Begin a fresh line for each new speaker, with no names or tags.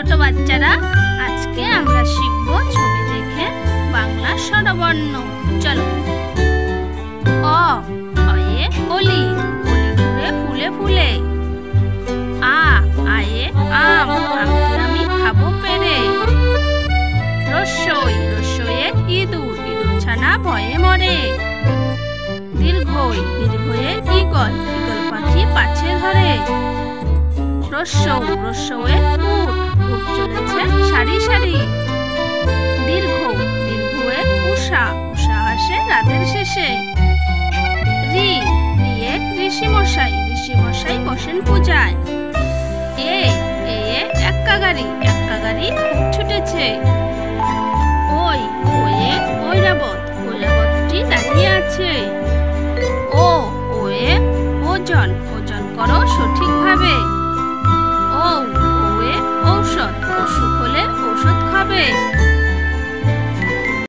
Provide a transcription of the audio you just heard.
ছোট বাচ্চারা, আজকে আমরা শিখব ছবি দেখে বাংলা স্বরবর্ণ। চলো। অ, অয়ে অলি, অলি ঘুরে ফুলে ফুলে। আ, আয়ে আম, আমটি আমি খাবো পেরে। রস্যই, রস্যয়ে ইঁদুর, ইঁদুর ছানা ভয়ে মরে। দীর্ঘই, দীর্ঘয়ে ঈগল, ঈগল পাখি পাছে ধরে। রস্যৌ, রস্যয়ে উট, উট চলেছে সারি সারি। দীর্ঘ, দীর্ঘয়ে উষা, উষা আসে রাতের শেষে। রি, রিয়ে ঋষি মশাই, ঋষি মশাই বসেন পূজায়। এ, এয়ে এক্কা গাড়ি, এক্কা গাড়ি খুব ছুটেছে। ওই, ওয়ে ঐরাবত, ঐরাবতটি দাঁড়িয়ে আছে। ও, ওয়ে ওজন, ওজন করো সঠিকভাবে। ও